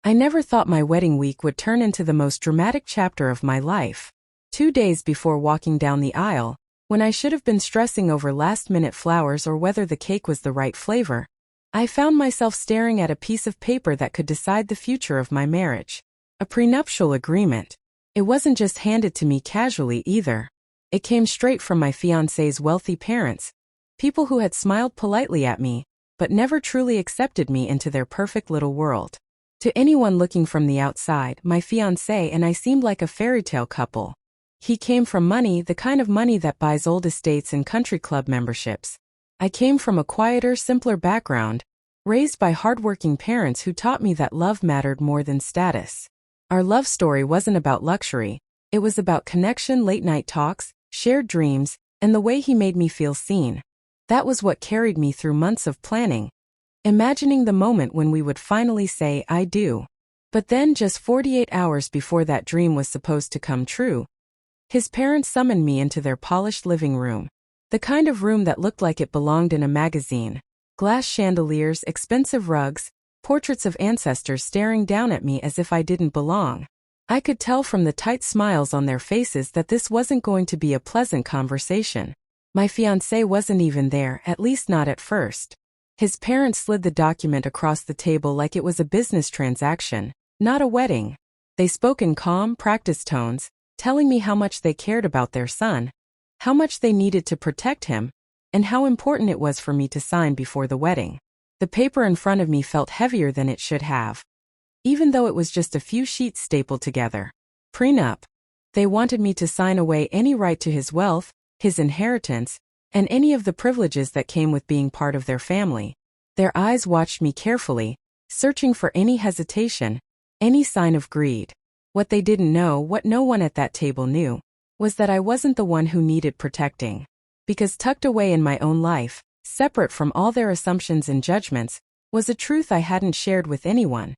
I never thought my wedding week would turn into the most dramatic chapter of my life. 2 days before walking down the aisle, when I should have been stressing over last-minute flowers or whether the cake was the right flavor, I found myself staring at a piece of paper that could decide the future of my marriage. A prenuptial agreement. It wasn't just handed to me casually either. It came straight from my fiancé's wealthy parents, people who had smiled politely at me, but never truly accepted me into their perfect little world. To anyone looking from the outside, my fiancé and I seemed like a fairy tale couple. He came from money, the kind of money that buys old estates and country club memberships. I came from a quieter, simpler background, raised by hardworking parents who taught me that love mattered more than status. Our love story wasn't about luxury, it was about connection, late-night talks, shared dreams, and the way he made me feel seen. That was what carried me through months of planning, imagining the moment when we would finally say, "I do." But then, just 48 hours before that dream was supposed to come true, his parents summoned me into their polished living room. The kind of room that looked like it belonged in a magazine. Glass chandeliers, expensive rugs, portraits of ancestors staring down at me as if I didn't belong. I could tell from the tight smiles on their faces that this wasn't going to be a pleasant conversation. My fiancé wasn't even there, at least not at first. His parents slid the document across the table like it was a business transaction, not a wedding. They spoke in calm, practiced tones, telling me how much they cared about their son, how much they needed to protect him, and how important it was for me to sign before the wedding. The paper in front of me felt heavier than it should have, even though it was just a few sheets stapled together. Prenup. They wanted me to sign away any right to his wealth, his inheritance, and any of the privileges that came with being part of their family. Their eyes watched me carefully, searching for any hesitation, any sign of greed. What they didn't know, what no one at that table knew, was that I wasn't the one who needed protecting. Because tucked away in my own life, separate from all their assumptions and judgments, was a truth I hadn't shared with anyone.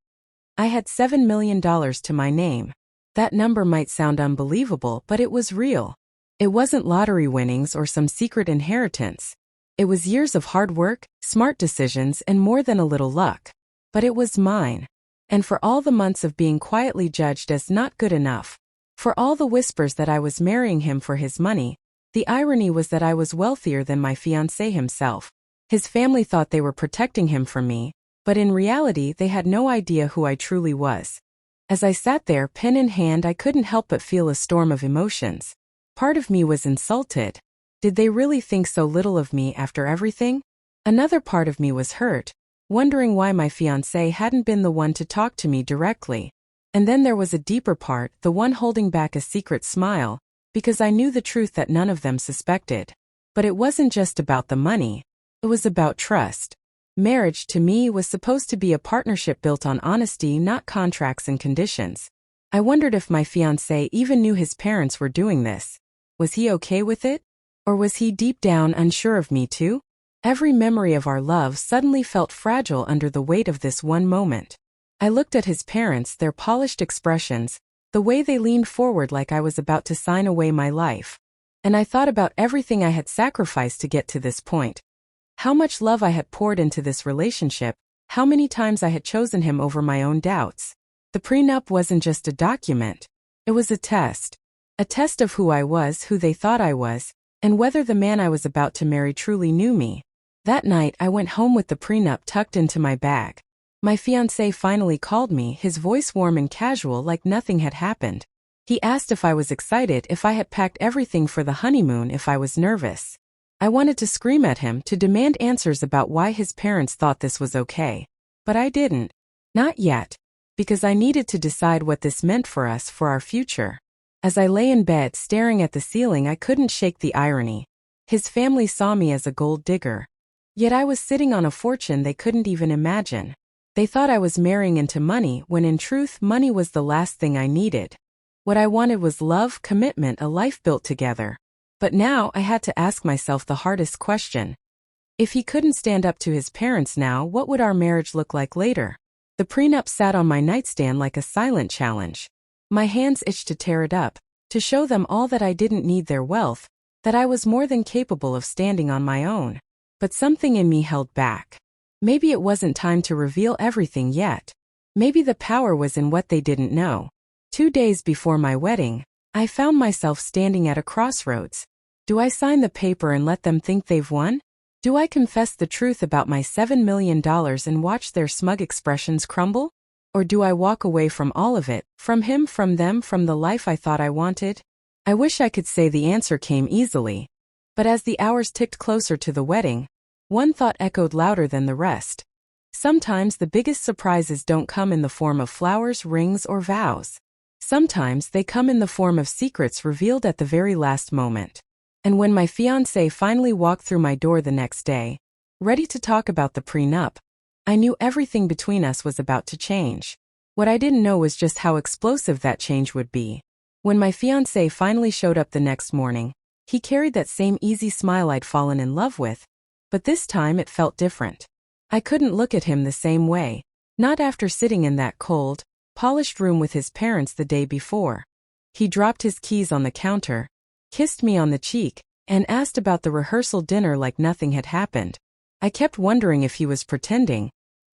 I had $7 million to my name. That number might sound unbelievable, but it was real. It wasn't lottery winnings or some secret inheritance. It was years of hard work, smart decisions, and more than a little luck. But it was mine. And for all the months of being quietly judged as not good enough, for all the whispers that I was marrying him for his money, the irony was that I was wealthier than my fiancé himself. His family thought they were protecting him from me, but in reality they had no idea who I truly was. As I sat there, pen in hand, I couldn't help but feel a storm of emotions. Part of me was insulted. Did they really think so little of me after everything? Another part of me was hurt, wondering why my fiancé hadn't been the one to talk to me directly. And then there was a deeper part, the one holding back a secret smile, because I knew the truth that none of them suspected. But it wasn't just about the money. It was about trust. Marriage, to me, was supposed to be a partnership built on honesty, not contracts and conditions. I wondered if my fiancé even knew his parents were doing this. Was he okay with it? Or was he deep down unsure of me too? Every memory of our love suddenly felt fragile under the weight of this one moment. I looked at his parents, their polished expressions, the way they leaned forward like I was about to sign away my life. And I thought about everything I had sacrificed to get to this point. How much love I had poured into this relationship, how many times I had chosen him over my own doubts. The prenup wasn't just a document. It was a test. A test of who I was, who they thought I was, and whether the man I was about to marry truly knew me. That night, I went home with the prenup tucked into my bag. My fiancé finally called me, his voice warm and casual like nothing had happened. He asked if I was excited, if I had packed everything for the honeymoon, if I was nervous. I wanted to scream at him, to demand answers about why his parents thought this was okay. But I didn't. Not yet. Because I needed to decide what this meant for us, for our future. As I lay in bed staring at the ceiling, I couldn't shake the irony. His family saw me as a gold digger. Yet I was sitting on a fortune they couldn't even imagine. They thought I was marrying into money, when in truth, money was the last thing I needed. What I wanted was love, commitment, a life built together. But now I had to ask myself the hardest question. If he couldn't stand up to his parents now, what would our marriage look like later? The prenup sat on my nightstand like a silent challenge. My hands itched to tear it up, to show them all that I didn't need their wealth, that I was more than capable of standing on my own. But something in me held back. Maybe it wasn't time to reveal everything yet. Maybe the power was in what they didn't know. 2 days before my wedding, I found myself standing at a crossroads. Do I sign the paper and let them think they've won? Do I confess the truth about my $7 million and watch their smug expressions crumble? Or do I walk away from all of it, from him, from them, from the life I thought I wanted? I wish I could say the answer came easily. But as the hours ticked closer to the wedding, one thought echoed louder than the rest. Sometimes the biggest surprises don't come in the form of flowers, rings, or vows. Sometimes they come in the form of secrets revealed at the very last moment. And when my fiancé finally walked through my door the next day, ready to talk about the prenup, I knew everything between us was about to change. What I didn't know was just how explosive that change would be. When my fiancé finally showed up the next morning, he carried that same easy smile I'd fallen in love with, but this time it felt different. I couldn't look at him the same way, not after sitting in that cold, polished room with his parents the day before. He dropped his keys on the counter, kissed me on the cheek, and asked about the rehearsal dinner like nothing had happened. I kept wondering if he was pretending,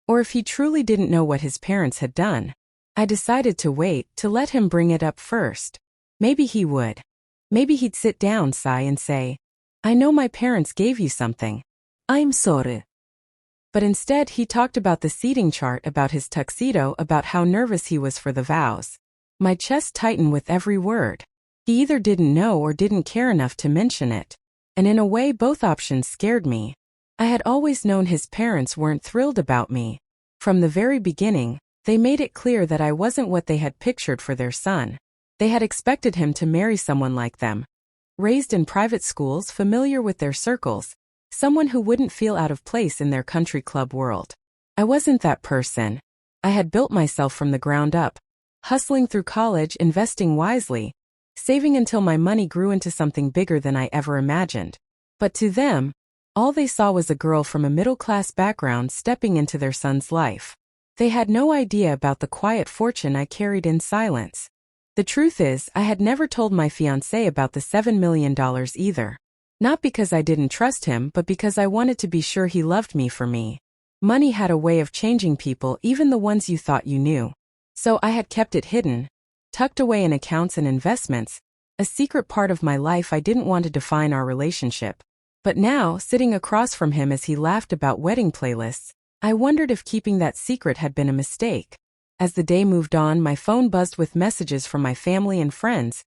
or if he truly didn't know what his parents had done. I decided to wait, to let him bring it up first. Maybe he would. Maybe he'd sit down, sigh, and say, "I know my parents gave you something. I'm sorry." But instead he talked about the seating chart, about his tuxedo, about how nervous he was for the vows. My chest tightened with every word. He either didn't know or didn't care enough to mention it. And in a way both options scared me. I had always known his parents weren't thrilled about me. From the very beginning, they made it clear that I wasn't what they had pictured for their son. They had expected him to marry someone like them. Raised in private schools, familiar with their circles, someone who wouldn't feel out of place in their country club world. I wasn't that person. I had built myself from the ground up, hustling through college, investing wisely, saving until my money grew into something bigger than I ever imagined. But to them, all they saw was a girl from a middle-class background stepping into their son's life. They had no idea about the quiet fortune I carried in silence. The truth is, I had never told my fiancé about the $7 million either. Not because I didn't trust him, but because I wanted to be sure he loved me for me. Money had a way of changing people, even the ones you thought you knew. So I had kept it hidden, tucked away in accounts and investments, a secret part of my life I didn't want to define our relationship. But now, sitting across from him as he laughed about wedding playlists, I wondered if keeping that secret had been a mistake. As the day moved on, my phone buzzed with messages from my family and friends.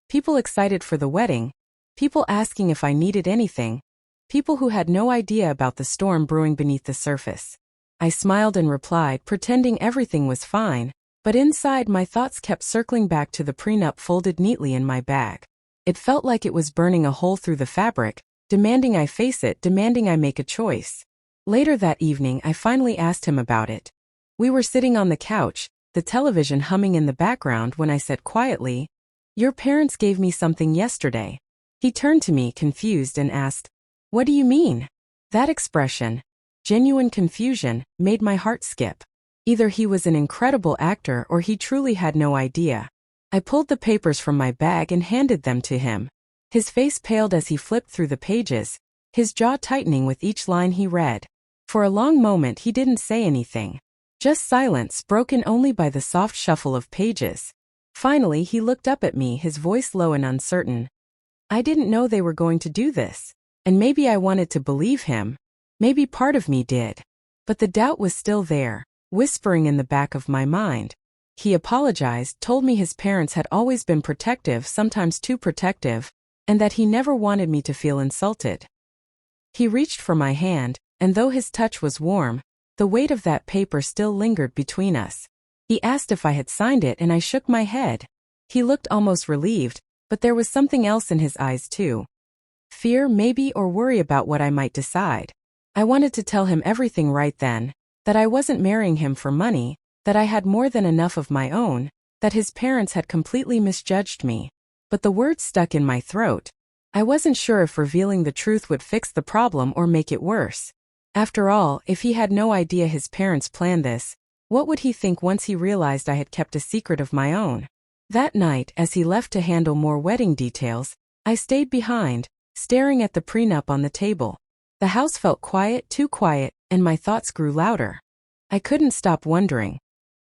People excited for the wedding. People asking if I needed anything. People who had no idea about the storm brewing beneath the surface. I smiled and replied, pretending everything was fine, but inside my thoughts kept circling back to the prenup folded neatly in my bag. It felt like it was burning a hole through the fabric, demanding I face it, demanding I make a choice. Later that evening, I finally asked him about it. We were sitting on the couch, the television humming in the background, when I said quietly, "Your parents gave me something yesterday." He turned to me, confused, and asked, "What do you mean?" That expression, genuine confusion, made my heart skip. Either he was an incredible actor or he truly had no idea. I pulled the papers from my bag and handed them to him. His face paled as he flipped through the pages, his jaw tightening with each line he read. For a long moment he didn't say anything. Just silence, broken only by the soft shuffle of pages. Finally he looked up at me, his voice low and uncertain. I didn't know they were going to do this. And maybe I wanted to believe him. Maybe part of me did. But the doubt was still there, whispering in the back of my mind. He apologized, told me his parents had always been protective, sometimes too protective, and that he never wanted me to feel insulted. He reached for my hand, and though his touch was warm, the weight of that paper still lingered between us. He asked if I had signed it, and I shook my head. He looked almost relieved, but there was something else in his eyes too. Fear, maybe, or worry about what I might decide. I wanted to tell him everything right then, that I wasn't marrying him for money, that I had more than enough of my own, that his parents had completely misjudged me. But the words stuck in my throat. I wasn't sure if revealing the truth would fix the problem or make it worse. After all, if he had no idea his parents planned this, what would he think once he realized I had kept a secret of my own? That night, as he left to handle more wedding details, I stayed behind, staring at the prenup on the table. The house felt quiet, too quiet, and my thoughts grew louder. I couldn't stop wondering.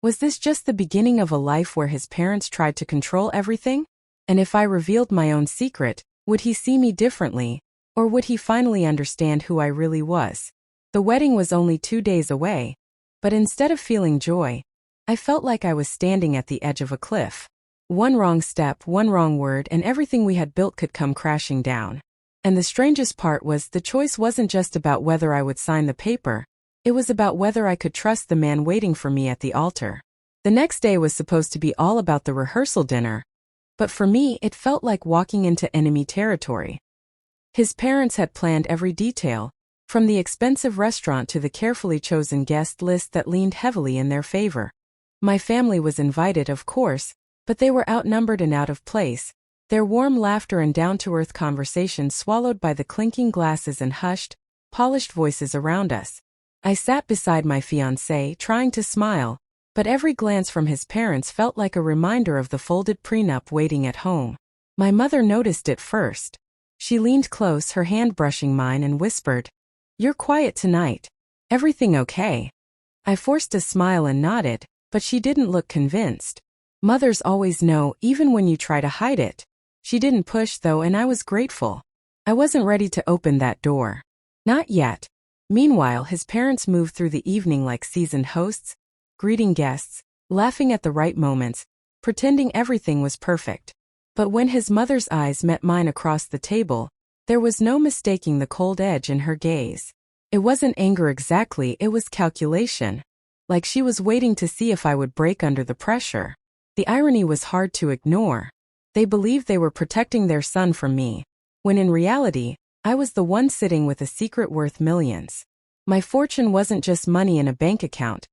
Was this just the beginning of a life where his parents tried to control everything? And if I revealed my own secret, would he see me differently, or would he finally understand who I really was? The wedding was only 2 days away, but instead of feeling joy, I felt like I was standing at the edge of a cliff. One wrong step, one wrong word, and everything we had built could come crashing down. And the strangest part was the choice wasn't just about whether I would sign the paper, it was about whether I could trust the man waiting for me at the altar. The next day was supposed to be all about the rehearsal dinner, but for me it felt like walking into enemy territory. His parents had planned every detail, from the expensive restaurant to the carefully chosen guest list that leaned heavily in their favor. My family was invited, of course, but they were outnumbered and out of place, their warm laughter and down-to-earth conversation swallowed by the clinking glasses and hushed, polished voices around us. I sat beside my fiancé, trying to smile, but every glance from his parents felt like a reminder of the folded prenup waiting at home. My mother noticed it first. She leaned close, her hand brushing mine, and whispered, "You're quiet tonight. Everything okay?" I forced a smile and nodded, but she didn't look convinced. Mothers always know, even when you try to hide it. She didn't push though, and I was grateful. I wasn't ready to open that door. Not yet. Meanwhile, his parents moved through the evening like seasoned hosts, greeting guests, laughing at the right moments, pretending everything was perfect. But when his mother's eyes met mine across the table, there was no mistaking the cold edge in her gaze. It wasn't anger exactly, it was calculation. Like she was waiting to see if I would break under the pressure. The irony was hard to ignore. They believed they were protecting their son from me, when in reality, I was the one sitting with a secret worth millions. My fortune wasn't just money in a bank account.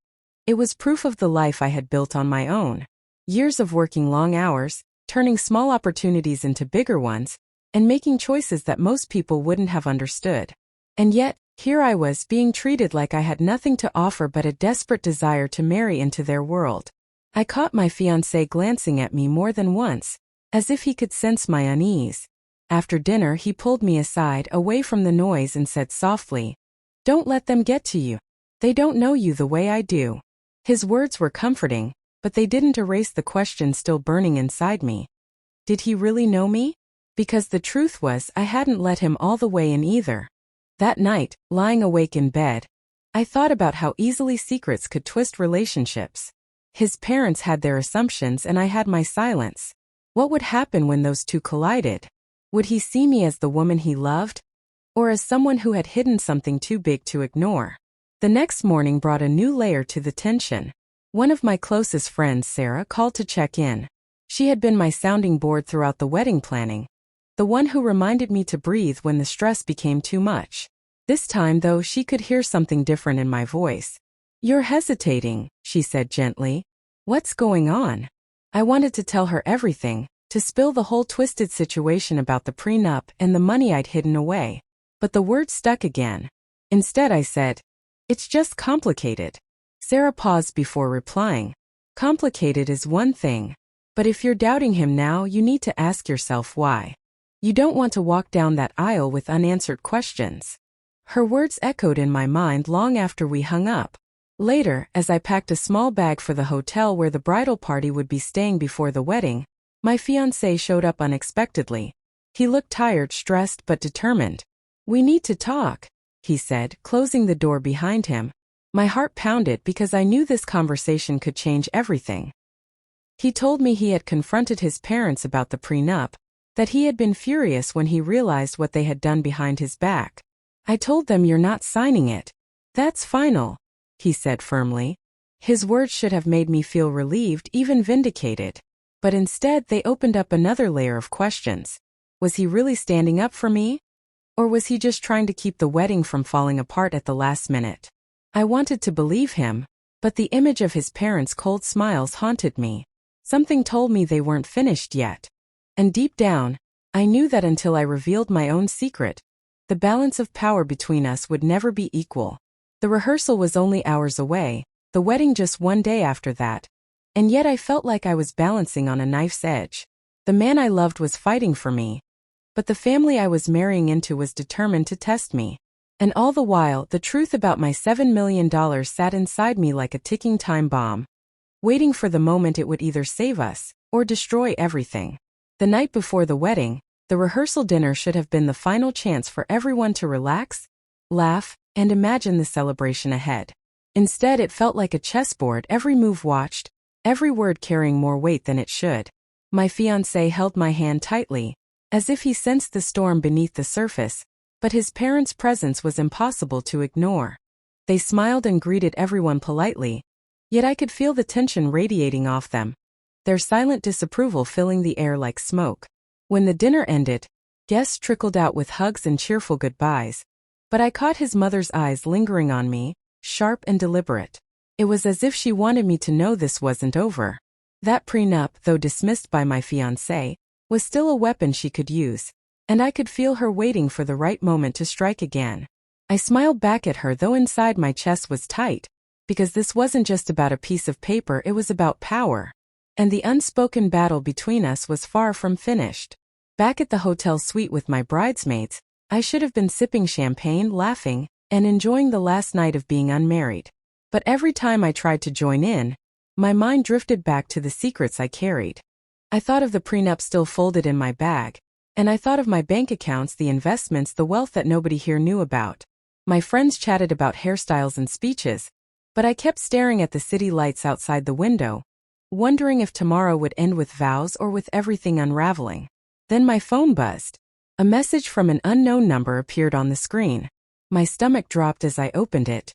It was proof of the life I had built on my own. Years of working long hours, turning small opportunities into bigger ones, and making choices that most people wouldn't have understood. And yet, here I was being treated like I had nothing to offer but a desperate desire to marry into their world. I caught my fiancé glancing at me more than once, as if he could sense my unease. After dinner, he pulled me aside, away from the noise, and said softly, "Don't let them get to you. They don't know you the way I do." His words were comforting, but they didn't erase the question still burning inside me. Did he really know me? Because the truth was, I hadn't let him all the way in either. That night, lying awake in bed, I thought about how easily secrets could twist relationships. His parents had their assumptions and I had my silence. What would happen when those two collided? Would he see me as the woman he loved, or as someone who had hidden something too big to ignore? The next morning brought a new layer to the tension. One of my closest friends, Sarah, called to check in. She had been my sounding board throughout the wedding planning, the one who reminded me to breathe when the stress became too much. This time, though, she could hear something different in my voice. "You're hesitating," she said gently. "What's going on?" I wanted to tell her everything, to spill the whole twisted situation about the prenup and the money I'd hidden away. But the word stuck again. Instead I said, "It's just complicated." Sarah paused before replying. "Complicated is one thing, but if you're doubting him now, you need to ask yourself why. You don't want to walk down that aisle with unanswered questions." Her words echoed in my mind long after we hung up. Later, as I packed a small bag for the hotel where the bridal party would be staying before the wedding, my fiancé showed up unexpectedly. He looked tired, stressed, but determined. "We need to talk," he said, closing the door behind him. My heart pounded because I knew this conversation could change everything. He told me he had confronted his parents about the prenup, that he had been furious when he realized what they had done behind his back. "I told them you're not signing it. That's final," he said firmly. His words should have made me feel relieved, even vindicated. But instead they opened up another layer of questions. Was he really standing up for me? Or was he just trying to keep the wedding from falling apart at the last minute? I wanted to believe him, but the image of his parents' cold smiles haunted me. Something told me they weren't finished yet. And deep down, I knew that until I revealed my own secret, the balance of power between us would never be equal. The rehearsal was only hours away, the wedding just one day after that. And yet I felt like I was balancing on a knife's edge. The man I loved was fighting for me, but the family I was marrying into was determined to test me. And all the while, the truth about my $7 million sat inside me like a ticking time bomb. waiting for the moment it would either save us or destroy everything. The night before the wedding, the rehearsal dinner should have been the final chance for everyone to relax, laugh, and imagine the celebration ahead. Instead, it felt like a chessboard, every move watched, every word carrying more weight than it should. My fiancé held my hand tightly, as if he sensed the storm beneath the surface, but his parents' presence was impossible to ignore. They smiled and greeted everyone politely, yet I could feel the tension radiating off them, their silent disapproval filling the air like smoke. When the dinner ended, guests trickled out with hugs and cheerful goodbyes, but I caught his mother's eyes lingering on me, sharp and deliberate. It was as if she wanted me to know this wasn't over. That prenup, though dismissed by my fiancé, was still a weapon she could use, and I could feel her waiting for the right moment to strike again. I smiled back at her, though inside my chest was tight, because this wasn't just about a piece of paper, it was about power. And the unspoken battle between us was far from finished. Back at the hotel suite with my bridesmaids, I should have been sipping champagne, laughing, and enjoying the last night of being unmarried. But every time I tried to join in, my mind drifted back to the secrets I carried. I thought of the prenup still folded in my bag, and I thought of my bank accounts, the investments, the wealth that nobody here knew about. My friends chatted about hairstyles and speeches, but I kept staring at the city lights outside the window, wondering if tomorrow would end with vows or with everything unraveling. Then my phone buzzed. A message from an unknown number appeared on the screen. My stomach dropped as I opened it.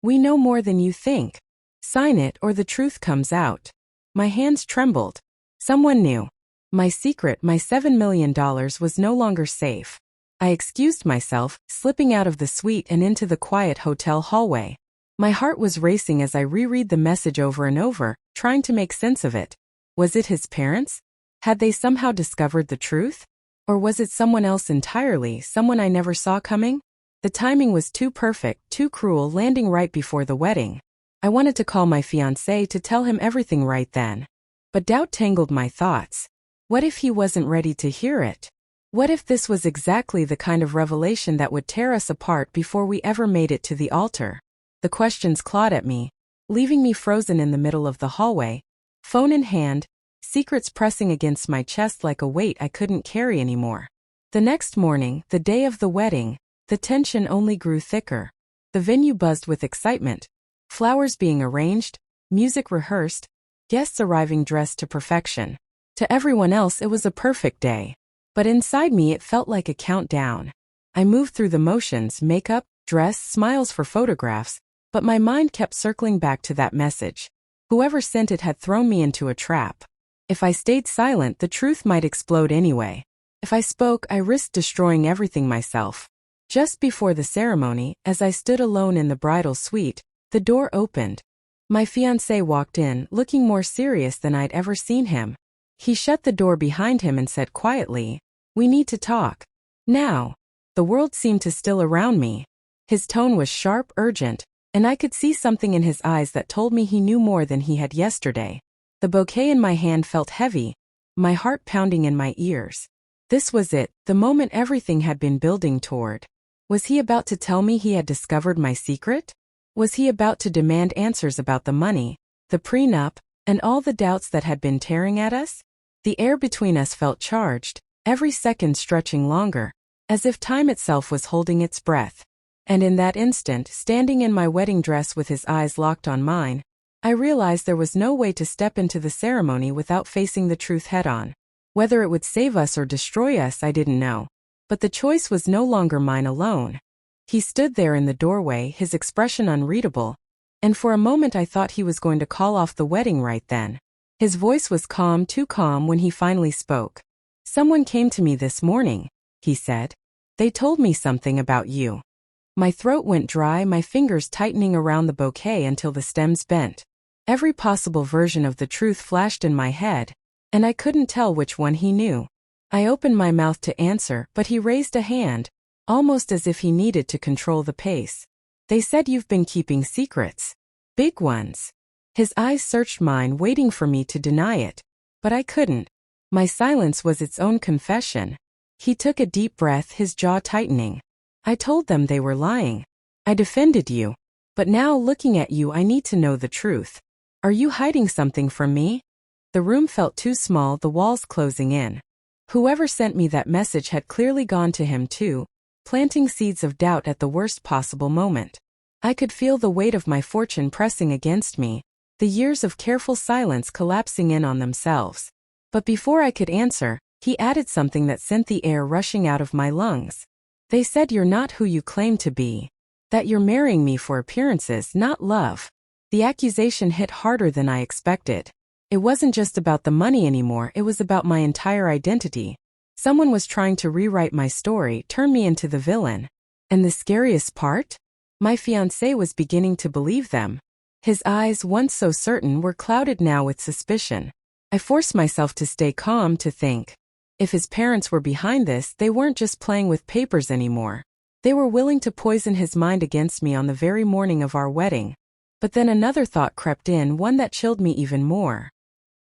"We know more than you think. Sign it or the truth comes out." My hands trembled. Someone knew. My secret, my $7 million, was no longer safe. I excused myself, slipping out of the suite and into the quiet hotel hallway. My heart was racing as I reread the message over and over, trying to make sense of it. Was it his parents? Had they somehow discovered the truth? Or was it someone else entirely, someone I never saw coming? The timing was too perfect, too cruel, landing right before the wedding. I wanted to call my fiancé to tell him everything right then. But doubt tangled my thoughts. What if he wasn't ready to hear it? What if this was exactly the kind of revelation that would tear us apart before we ever made it to the altar? The questions clawed at me, leaving me frozen in the middle of the hallway, phone in hand, secrets pressing against my chest like a weight I couldn't carry anymore. The next morning, the day of the wedding, the tension only grew thicker. The venue buzzed with excitement, flowers being arranged, music rehearsed, guests arriving dressed to perfection. To everyone else it was a perfect day. But inside me it felt like a countdown. I moved through the motions, makeup, dress, smiles for photographs, but my mind kept circling back to that message. Whoever sent it had thrown me into a trap. If I stayed silent, the truth might explode anyway. If I spoke, I risked destroying everything myself. Just before the ceremony, as I stood alone in the bridal suite, the door opened. My fiancé walked in, looking more serious than I'd ever seen him. He shut the door behind him and said quietly, "We need to talk. Now." The world seemed to still around me. His tone was sharp, urgent, and I could see something in his eyes that told me he knew more than he had yesterday. The bouquet in my hand felt heavy, my heart pounding in my ears. This was it, the moment everything had been building toward. Was he about to tell me he had discovered my secret? Was he about to demand answers about the money, the prenup, and all the doubts that had been tearing at us? The air between us felt charged, every second stretching longer, as if time itself was holding its breath. And in that instant, standing in my wedding dress with his eyes locked on mine, I realized there was no way to step into the ceremony without facing the truth head-on. Whether it would save us or destroy us, I didn't know. But the choice was no longer mine alone. He stood there in the doorway, his expression unreadable, and for a moment I thought he was going to call off the wedding right then. His voice was calm, too calm when he finally spoke. "Someone came to me this morning," he said. "They told me something about you." My throat went dry, my fingers tightening around the bouquet until the stems bent. Every possible version of the truth flashed in my head, and I couldn't tell which one he knew. I opened my mouth to answer, but he raised a hand, almost as if he needed to control the pace. "They said you've been keeping secrets. Big ones." His eyes searched mine, waiting for me to deny it, but I couldn't. My silence was its own confession. He took a deep breath, his jaw tightening. "I told them they were lying. I defended you. But now, looking at you, I need to know the truth. Are you hiding something from me? The room felt too small, the walls closing in. Whoever sent me that message had clearly gone to him too, planting seeds of doubt at the worst possible moment. I could feel the weight of my fortune pressing against me, the years of careful silence collapsing in on themselves. But before I could answer, he added something that sent the air rushing out of my lungs. They said you're not who you claim to be. That you're marrying me for appearances, not love. The accusation hit harder than I expected. It wasn't just about the money anymore, it was about my entire identity. Someone was trying to rewrite my story, turn me into the villain. And the scariest part? My fiancé was beginning to believe them. His eyes, once so certain, were clouded now with suspicion. I forced myself to stay calm, to think. If his parents were behind this, they weren't just playing with papers anymore. They were willing to poison his mind against me on the very morning of our wedding. But then another thought crept in, one that chilled me even more.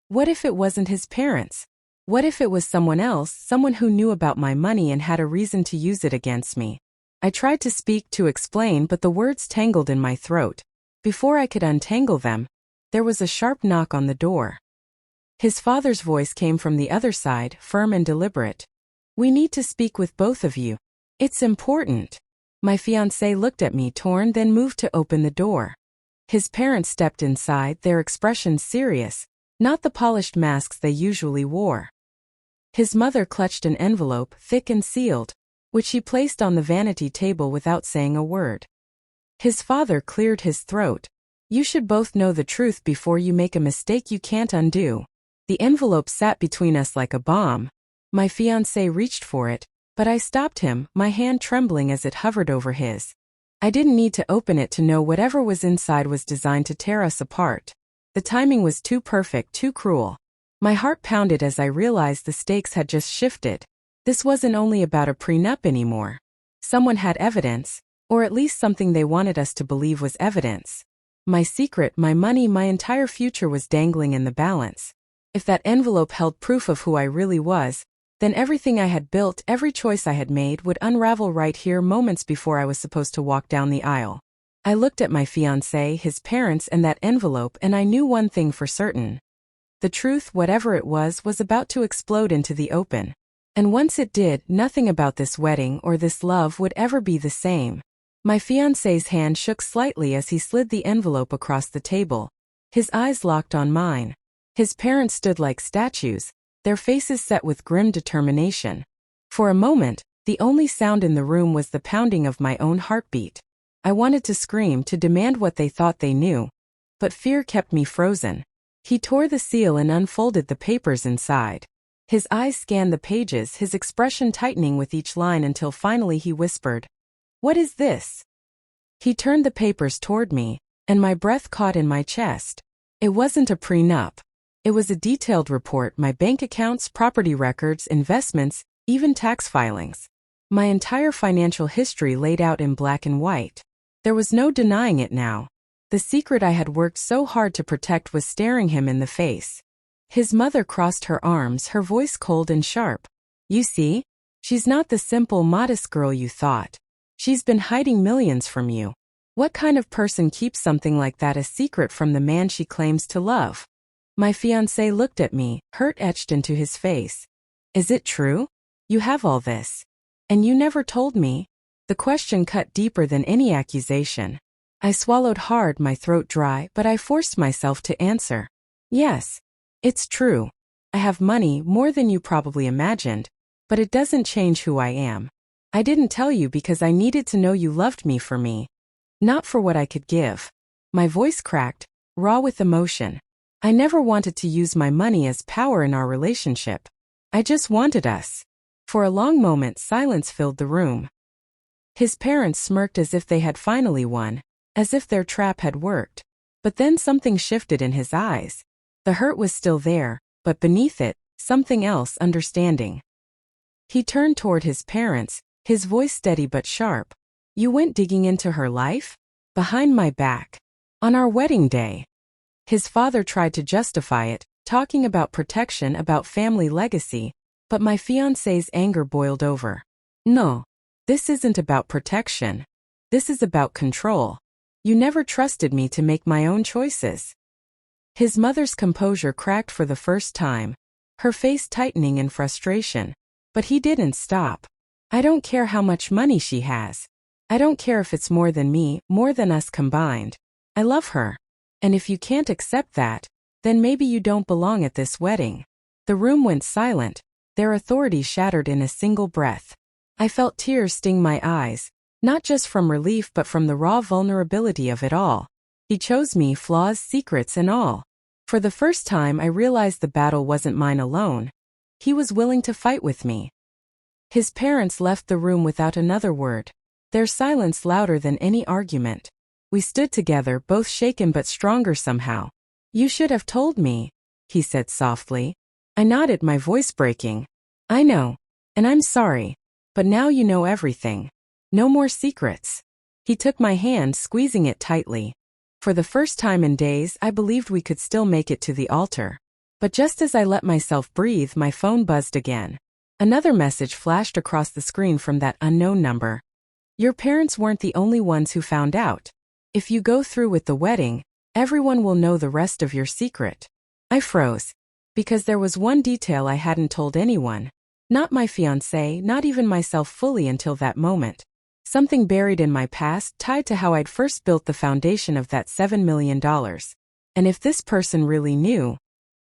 What if it wasn't his parents? What if it was someone else, someone who knew about my money and had a reason to use it against me? I tried to speak, to explain, but the words tangled in my throat. Before I could untangle them, there was a sharp knock on the door. His father's voice came from the other side, firm and deliberate. We need to speak with both of you. It's important. My fiancé looked at me, torn, then moved to open the door. His parents stepped inside, their expressions serious, not the polished masks they usually wore. His mother clutched an envelope, thick and sealed, which she placed on the vanity table without saying a word. His father cleared his throat. You should both know the truth before you make a mistake you can't undo. The envelope sat between us like a bomb. My fiancé reached for it, but I stopped him, my hand trembling as it hovered over his. I didn't need to open it to know whatever was inside was designed to tear us apart. The timing was too perfect, too cruel. My heart pounded as I realized the stakes had just shifted. This wasn't only about a prenup anymore. Someone had evidence, or at least something they wanted us to believe was evidence. My secret, my money, my entire future was dangling in the balance. If that envelope held proof of who I really was, then everything I had built, every choice I had made, would unravel right here, moments before I was supposed to walk down the aisle. I looked at my fiancé, his parents, and that envelope, and I knew one thing for certain. The truth, whatever it was about to explode into the open. And once it did, nothing about this wedding or this love would ever be the same. My fiancé's hand shook slightly as he slid the envelope across the table. His eyes locked on mine. His parents stood like statues, their faces set with grim determination. For a moment, the only sound in the room was the pounding of my own heartbeat. I wanted to scream, to demand what they thought they knew. But fear kept me frozen. He tore the seal and unfolded the papers inside. His eyes scanned the pages, his expression tightening with each line until finally he whispered, "What is this?" He turned the papers toward me, and my breath caught in my chest. It wasn't a prenup. It was a detailed report, my bank accounts, property records, investments, even tax filings. My entire financial history laid out in black and white. There was no denying it now. The secret I had worked so hard to protect was staring him in the face. His mother crossed her arms, her voice cold and sharp. You see? She's not the simple, modest girl you thought. She's been hiding millions from you. What kind of person keeps something like that a secret from the man she claims to love? My fiancé looked at me, hurt etched into his face. Is it true? You have all this. And you never told me? The question cut deeper than any accusation. I swallowed hard, my throat dry, but I forced myself to answer. Yes. It's true. I have money, more than you probably imagined, but it doesn't change who I am. I didn't tell you because I needed to know you loved me for me, not for what I could give. My voice cracked, raw with emotion. I never wanted to use my money as power in our relationship. I just wanted us. For a long moment, silence filled the room. His parents smirked as if they had finally won, as if their trap had worked. But then something shifted in his eyes. The hurt was still there, but beneath it, something else, understanding. He turned toward his parents, his voice steady but sharp. You went digging into her life? Behind my back. On our wedding day. His father tried to justify it, talking about protection, about family legacy, but my fiancé's anger boiled over. No. This isn't about protection. This is about control. You never trusted me to make my own choices. His mother's composure cracked for the first time, her face tightening in frustration. But he didn't stop. I don't care how much money she has. I don't care if it's more than me, more than us combined. I love her. And if you can't accept that, then maybe you don't belong at this wedding. The room went silent, their authority shattered in a single breath. I felt tears sting my eyes, not just from relief but from the raw vulnerability of it all. He chose me, flaws, secrets, and all. For the first time I realized the battle wasn't mine alone. He was willing to fight with me. His parents left the room without another word, their silence louder than any argument. We stood together, both shaken but stronger somehow. "You should have told me," he said softly. I nodded, my voice breaking. "I know. And I'm sorry. But now you know everything. No more secrets." He took my hand, squeezing it tightly. For the first time in days, I believed we could still make it to the altar. But just as I let myself breathe, my phone buzzed again. Another message flashed across the screen from that unknown number. "Your parents weren't the only ones who found out. If you go through with the wedding, everyone will know the rest of your secret." I froze. Because there was one detail I hadn't told anyone. Not my fiancé, not even myself fully until that moment. Something buried in my past tied to how I'd first built the foundation of that $7 million. And if this person really knew,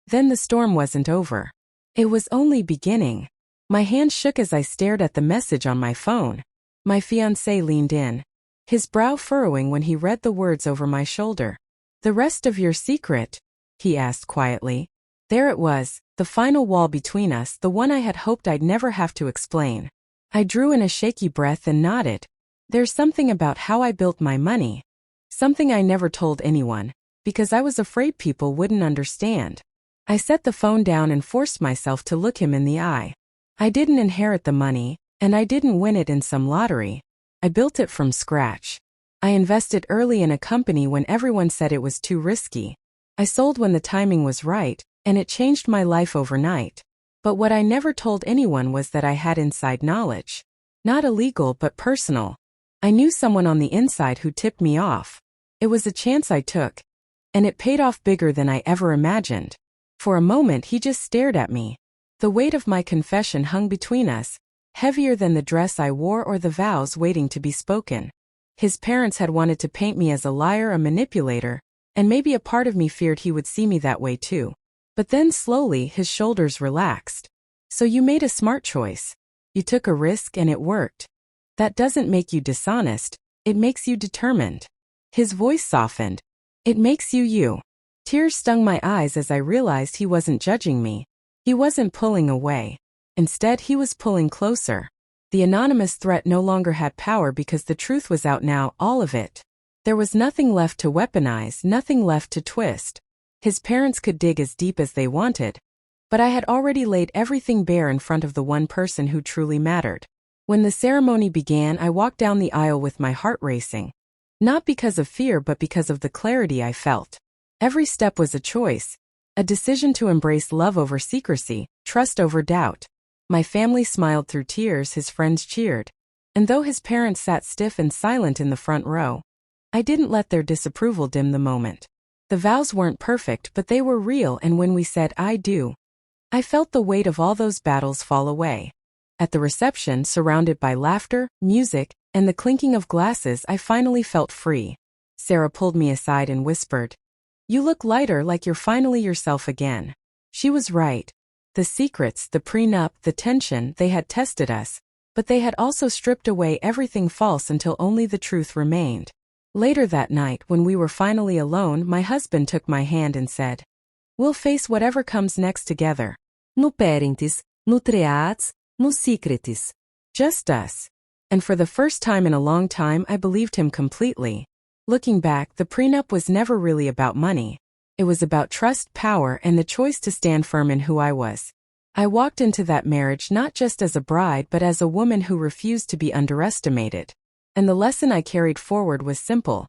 then the storm wasn't over. It was only beginning. My hand shook as I stared at the message on my phone. My fiancé leaned in, his brow furrowing when he read the words over my shoulder. "The rest of your secret?" he asked quietly. There it was, the final wall between us, the one I had hoped I'd never have to explain. I drew in a shaky breath and nodded. There's something about how I built my money. Something I never told anyone, because I was afraid people wouldn't understand. I set the phone down and forced myself to look him in the eye. I didn't inherit the money, and I didn't win it in some lottery. I built it from scratch. I invested early in a company when everyone said it was too risky. I sold when the timing was right, and it changed my life overnight. But what I never told anyone was that I had inside knowledge. Not illegal but personal. I knew someone on the inside who tipped me off. It was a chance I took. And it paid off bigger than I ever imagined. For a moment he just stared at me. The weight of my confession hung between us, heavier than the dress I wore or the vows waiting to be spoken. His parents had wanted to paint me as a liar, a manipulator, and maybe a part of me feared he would see me that way too. But then slowly his shoulders relaxed. "So you made a smart choice. You took a risk and it worked. That doesn't make you dishonest, it makes you determined." His voice softened. "It makes you you." Tears stung my eyes as I realized he wasn't judging me. He wasn't pulling away. Instead, he was pulling closer. The anonymous threat no longer had power because the truth was out now, all of it. There was nothing left to weaponize, nothing left to twist. His parents could dig as deep as they wanted. But I had already laid everything bare in front of the one person who truly mattered. When the ceremony began, I walked down the aisle with my heart racing. Not because of fear but because of the clarity I felt. Every step was a choice. A decision to embrace love over secrecy, trust over doubt. My family smiled through tears, his friends cheered. And though his parents sat stiff and silent in the front row, I didn't let their disapproval dim the moment. The vows weren't perfect but they were real, and when we said "I do," I felt the weight of all those battles fall away. At the reception, surrounded by laughter, music, and the clinking of glasses, I finally felt free. Sarah pulled me aside and whispered, "You look lighter, like you're finally yourself again." She was right. The secrets, the prenup, the tension, they had tested us, but they had also stripped away everything false until only the truth remained. Later that night, when we were finally alone, my husband took my hand and said, "We'll face whatever comes next together. No parentes, no triads, no secretes. Just us." And for the first time in a long time, I believed him completely. Looking back, the prenup was never really about money. It was about trust, power, and the choice to stand firm in who I was. I walked into that marriage not just as a bride but as a woman who refused to be underestimated. And the lesson I carried forward was simple.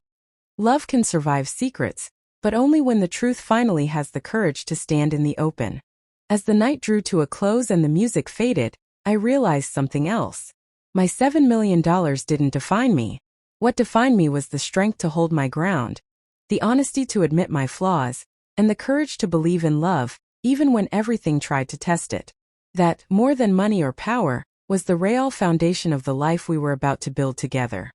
Love can survive secrets, but only when the truth finally has the courage to stand in the open. As the night drew to a close and the music faded, I realized something else. My $7 million didn't define me. What defined me was the strength to hold my ground, the honesty to admit my flaws, and the courage to believe in love, even when everything tried to test it. That, more than money or power, was the real foundation of the life we were about to build together.